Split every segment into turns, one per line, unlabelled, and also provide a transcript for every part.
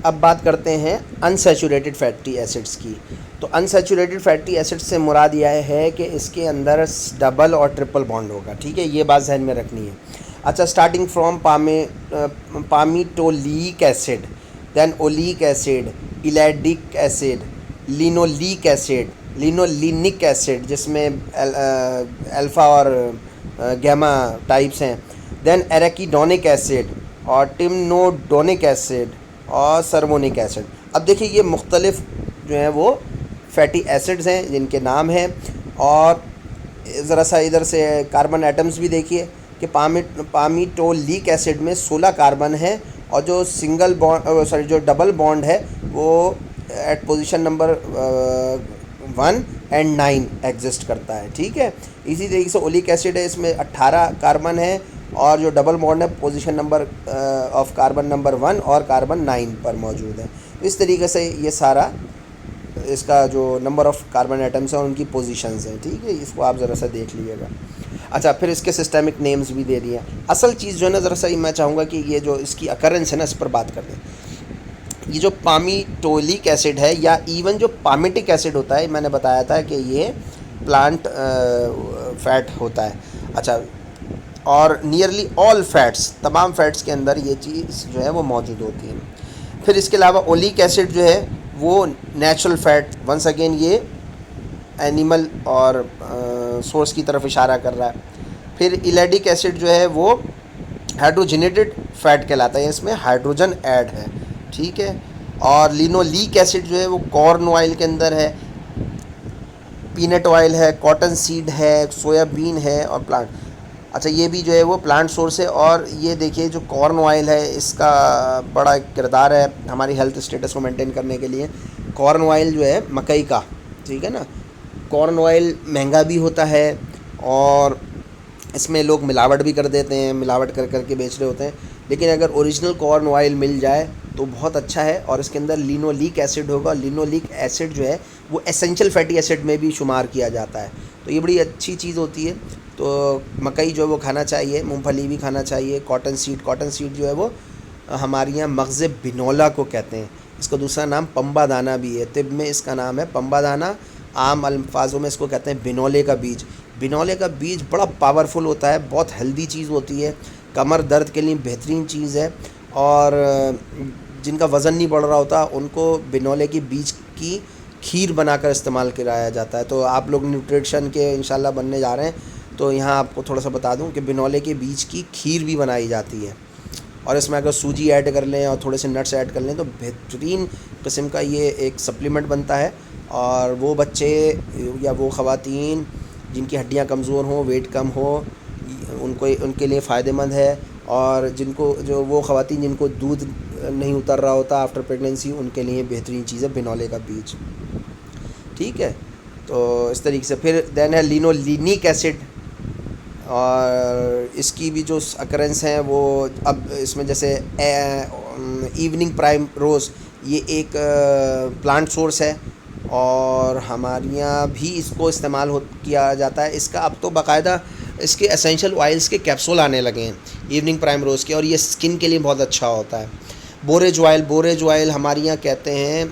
अब बात करते हैं अनसैचुरेटेड फैटी एसिड्स की। तो अनसैचुरेटेड फैटी एसिड्स से मुराद यह है कि इसके अंदर डबल और ट्रिपल बॉन्ड होगा, ठीक है, ये बात ध्यान में रखनी है। अच्छा, starting from palmitoleic acid, then oleic acid, elaidic acid, linoleic acid, linolenic acid जिसमें अल्फ़ा और गैमा टाइप्स हैं, देन एराकीडोनिक एसिड और टिमनोडोनिक एसिड और सर्मोनिक एसिड। अब देखिए ये मुख्तलिफ जो हैं वो फैटी एसिड्स हैं जिनके नाम हैं। और ज़रा सा इधर से कार्बन एटम्स भी देखिए कि पामीटोलिक एसिड में 16 कार्बन है और जो जो डबल बॉन्ड है वो at position number 1 and 9 exist करता है, ठीक है। इसी तरीके से ओलिक एसिड है, इसमें 18 कार्बन है और जो डबल बॉन्ड है position number of carbon number 1 और कार्बन 9 पर मौजूद है। इस तरीके से ये सारा इसका जो नंबर ऑफ़ कार्बन एटम्स हैं उनकी पोजीशंस हैं, ठीक है, इसको आप ज़रा सा देख लीजिएगा। अच्छा, फिर इसके सिस्टमिक नेम्स भी दे दिए। असल चीज़ जो है ना, ज़रा सा मैं चाहूँगा कि ये जो इसकी अकरेंस है ना, इस पर बात करते हैं। ये जो पामीटोलिक एसिड है या इवन जो पामिटिक एसिड होता है, मैंने बताया था कि ये प्लांट फैट होता है। अच्छा, और नियरली ऑल फैट्स, तमाम फैट्स के अंदर ये चीज़ जो है वो मौजूद होती है। फिर इसके अलावा ओलिक एसिड जो है वो नेचुरल फ़ैट, वंस अगेन ये एनिमल और सोर्स की तरफ इशारा कर रहा है। फिर इलैडिक एसिड जो है वो हाइड्रोजनेटेड फ़ैट कहलाता है, इसमें हाइड्रोजन ऐड है, ठीक है। और लिनोलिक एसिड जो है वो कॉर्न ऑयल के अंदर है, पीनट ऑयल है, कॉटन सीड है, सोयाबीन है और प्लांट। अच्छा, ये भी जो है वो प्लांट सोर्स है। और ये देखिए जो कॉर्न ऑयल है इसका बड़ा किरदार है हमारी हेल्थ स्टेटस को मेंटेन करने के लिए। कॉर्न ऑयल जो है मकई का, ठीक है ना, कॉर्न ऑयल महंगा भी होता है और इसमें लोग मिलावट भी कर देते हैं, मिलावट कर करके बेच रहे होते हैं। लेकिन अगर ओरिजिनल कॉर्न ऑयल मिल जाए तो बहुत अच्छा है और इसके अंदर लिनोलिक एसिड होगा। लिनोलिक एसिड जो है वो एसेंशियल फैटी एसिड में भी शुमार किया जाता है, तो ये बड़ी अच्छी चीज़ होती है। तो मकई जो है वो खाना चाहिए, मूंगफली भी खाना चाहिए, कॉटन सीड जो है वो हमारे यहाँ मग़ज़ बिनोला को कहते हैं। इसका दूसरा नाम पंबा दाना भी है, तिब में इसका नाम है पंबा दाना, आम अल्फाजों में इसको कहते हैं बिनोले का बीज। बिनोले का बीज बड़ा पावरफुल होता है, बहुत हेल्दी चीज़ होती है, कमर दर्द के लिए बेहतरीन चीज़ है। और जिनका वज़न नहीं बढ़ रहा होता उनको बिनोले की बीज की खीर बनाकर इस्तेमाल कराया जाता है। तो आप लोग न्यूट्रिशन के इंशाल्लाह बनने जा रहे हैं, तो यहाँ आपको थोड़ा सा बता दूं कि बिनोले के बीज की खीर भी बनाई जाती है और इसमें अगर सूजी ऐड कर लें और थोड़े से नट्स ऐड कर लें तो बेहतरीन किस्म का ये एक सप्लीमेंट बनता है। और वो बच्चे या वो ख़वातीन जिनकी हड्डियाँ कमज़ोर हों, वेट कम हो, उनके लिए फ़ायदेमंद है। और जो वो ख़वातीन जिनको दूध नहीं उतर रहा होता आफ्टर प्रेगनेंसी, उनके लिए बेहतरीन चीज़ है बिनोले का बीज, ठीक है। तो इस तरीके से फिर देन है लिनोलिनिक एसिड, और इसकी भी जो अकरेंस हैं वो अब इसमें जैसे इवनिंग प्राइम रोज़ ये एक प्लांट सोर्स है और हमारे यहाँ भी इसको इस्तेमाल किया जाता है। इसका अब तो बाकायदा इसके एसेंशियल ऑयल्स के कैप्सूल आने लगे हैं इवनिंग प्राइम रोज़ के, और ये स्किन के लिए बहुत अच्छा होता है। बोरेज ऑयल हमारे यहाँ कहते हैं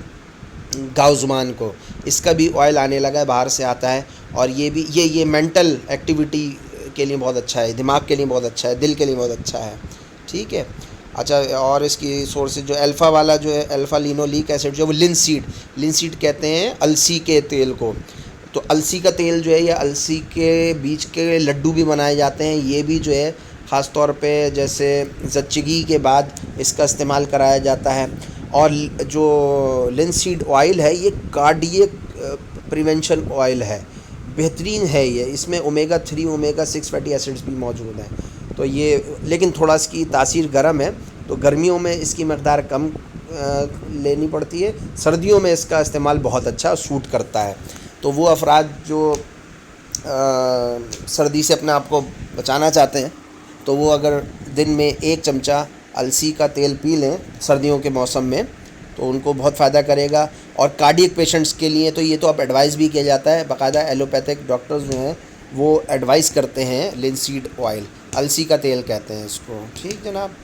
गाउज़मान को, इसका भी ऑयल आने लगा है, बाहर से आता है। और ये भी ये मेंटल एक्टिविटी के लिए बहुत अच्छा है, दिमाग के लिए बहुत अच्छा है, दिल के लिए बहुत अच्छा है, ठीक है। अच्छा, और इसकी सोर्सेज जो अल्फ़ा वाला जो है अल्फ़ा लिनोलिक एसिड जो है वो लिनसीड कहते हैं अलसी के तेल को। तो अलसी का तेल जो है या अलसी के बीज के लड्डू भी बनाए जाते हैं। ये भी जो है ख़ास तौर पे जैसे ज़च्चगी के बाद इसका इस्तेमाल कराया जाता है। और जो लिनसीड ऑयल है ये कार्डियक प्रिवेंशन ऑयल है, बेहतरीन है ये, इसमें ओमेगा 3 ओमेगा 6 फैटी एसिड्स भी मौजूद हैं। तो ये लेकिन थोड़ा इसकी तासीर गर्म है, तो गर्मियों में इसकी मकदार कम लेनी पड़ती है, सर्दियों में इसका इस्तेमाल बहुत अच्छा सूट करता है। तो वो अफराद जो सर्दी से अपने आप को बचाना चाहते हैं तो वो अगर दिन में 1 चमचा अलसी का तेल पी लें सर्दियों के मौसम में तो उनको बहुत फ़ायदा करेगा। और कार्डियक पेशेंट्स के लिए तो ये तो अब एडवाइस भी किया जाता है, बाकायदा एलोपैथिक डॉक्टर्स जो हैं वो एडवाइस करते हैं लिनसीड ऑयल, अलसी का तेल कहते हैं इसको, ठीक जनाब।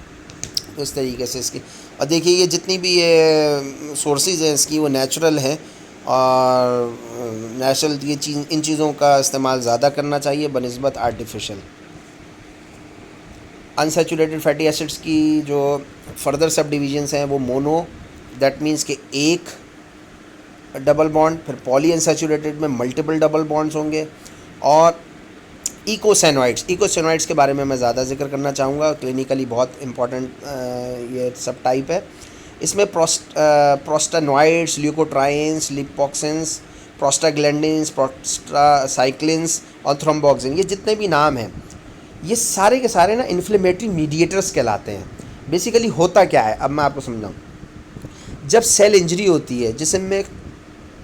तो इस तरीके से इसकी और देखिए ये जितनी भी ये सोर्सेज हैं इसकी वो नेचुरल हैं, और नेचुरल ये चीज़, इन चीज़ों का इस्तेमाल ज़्यादा करना चाहिए बनिस्बत आर्टिफिशियल। अनसैचुरेटेड फैटी एसिड्स की जो फर्दर सब डिविजन्स हैं वो मोनो, दैट मीन्स कि एक डबल बॉन्ड, फिर पॉली अनसैचुरेटेड में मल्टीपल डबल बॉन्ड्स होंगे, और इकोसेनोइड्स के बारे में मैं ज़्यादा जिक्र करना चाहूँगा, क्लिनिकली बहुत इंपॉर्टेंट ये सब टाइप है। इसमें प्रोस्टानॉइड्स, ल्यूकोट्राइन्स, लिपोक्सिन्स, प्रोस्टाग्लैंडिन्स, प्रोस्टासाइक्लिन्स और थ्रोम्बोक्सिन, ये जितने भी नाम हैं ये सारे के सारे ना इन्फ्लेमेटरी मीडिएटर्स कहलाते हैं। बेसिकली होता क्या है, अब मैं आपको समझाऊँ। जब सेल इंजरी होती है, जिसमें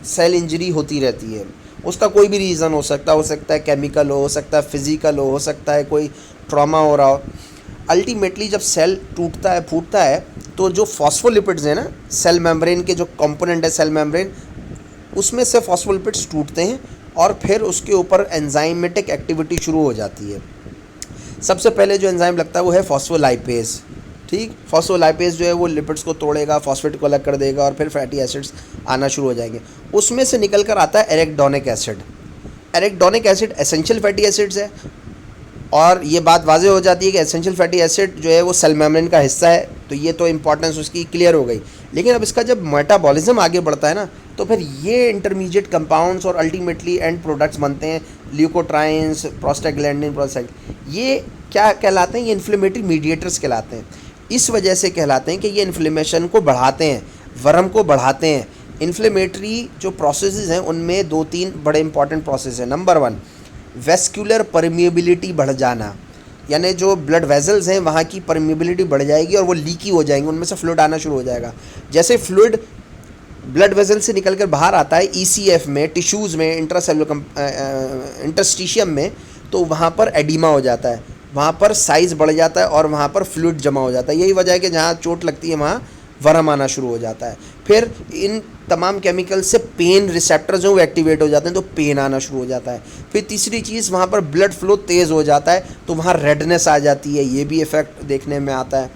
सेल इंजरी होती रहती है, उसका कोई भी रीज़न हो सकता है केमिकल हो सकता है फिज़िकल हो सकता है कोई ट्रॉमा हो रहा हो। अल्टीमेटली जब सेल टूटता है, फूटता है, तो जो फॉस्फोलिपिड्स हैं ना, सेल मेम्ब्रेन के जो कंपोनेंट है सेल मेम्ब्रेन, उसमें से फॉस्फोलिपिड्स टूटते हैं और फिर उसके ऊपर एंजाइमेटिक एक्टिविटी शुरू हो जाती है। सबसे पहले जो एंजाइम लगता है वो है फॉस्फोलाइपेज। ठीक, फॉस्फोलाइपेज जो है वो लिपिड्स को तोड़ेगा, फॉस्फेट को अलग कर देगा और फिर फैटी एसिड्स आना शुरू हो जाएंगे। उसमें से निकल कर आता है arachidonic acid. Arachidonic acid essential fatty acids है, और ये बात वाज़ेह हो जाती है कि एसेंशियल फैटी एसिड जो है वो सेल मेम्ब्रेन का हिस्सा है, तो ये तो इंपॉर्टेंस उसकी क्लियर हो गई। लेकिन अब इसका जब मेटाबॉलिज्म आगे बढ़ता है ना, तो फिर ये इंटरमीडिएट कंपाउंड्स और अल्टीमेटली एंड प्रोडक्ट्स बनते हैं, ल्यूकोट्राइन्स, प्रोस्टाग्लैंडिन, ये क्या कहलाते हैं, ये इन्फ्लेमेटरी मीडिएटर्स कहलाते हैं। इस वजह से कहलाते हैं कि ये इन्फ्लेमेशन को बढ़ाते हैं, वर्म को बढ़ाते हैं। इन्फ्लेमेटरी जो प्रोसेसेस हैं उनमें 2-3 बड़े इंपॉर्टेंट प्रोसेस हैं। नंबर 1, वेस्कुलर परमिएबिलिटी बढ़ जाना, यानी जो ब्लड वेजल्स हैं वहाँ की परमिएबिलिटी बढ़ जाएगी और वो लीकी हो जाएंगे, उनमें से फ्लूइड आना शुरू हो जाएगा। जैसे फ्लूइड ब्लड वेजल से निकल कर बाहर आता है ईसीएफ में, टिश्यूज़ में, इंटरस्टिशियम में, तो वहाँ पर एडिमा हो जाता है, वहाँ पर साइज़ बढ़ जाता है और वहाँ पर फ्लूइड जमा हो जाता है। यही वजह है कि जहाँ चोट लगती है वहाँ वर्म आना शुरू हो जाता है। फिर इन तमाम केमिकल से पेन रिसेप्टर्स जो वो एक्टिवेट हो जाते हैं, तो पेन आना शुरू हो जाता है। फिर तीसरी चीज़, वहाँ पर ब्लड फ्लो तेज़ हो जाता है, तो वहाँ रेडनेस आ जाती है, ये भी इफ़ेक्ट देखने में आता है।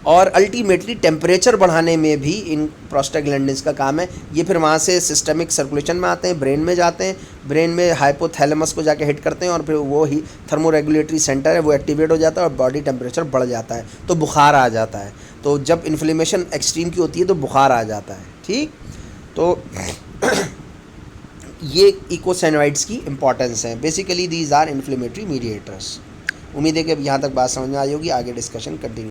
और अल्टीमेटली टेम्परेचर बढ़ाने में भी इन प्रोस्टाग्लैंडिन्स का काम है। ये फिर वहाँ से सिस्टमिक सर्कुलेशन में आते हैं, ब्रेन में जाते हैं, ब्रेन में हाइपोथैलेमस को जाके हिट करते हैं और फिर वो ही थर्मोरेगुलेटरी सेंटर है वो एक्टिवेट हो जाता है और बॉडी टेम्परेचर बढ़ जाता है, तो बुखार आ जाता है। तो जब इन्फ्लेमेशन एक्सट्रीम की होती है तो बुखार आ जाता है। ठीक, तो ये इकोसेनोइड्स की इंपॉर्टेंस है। Basically these are inflammatory mediators. उम्मीद है कि अब यहाँ तक बात समझ में आई होगी, आगे डिस्कशन कंटिन्यू।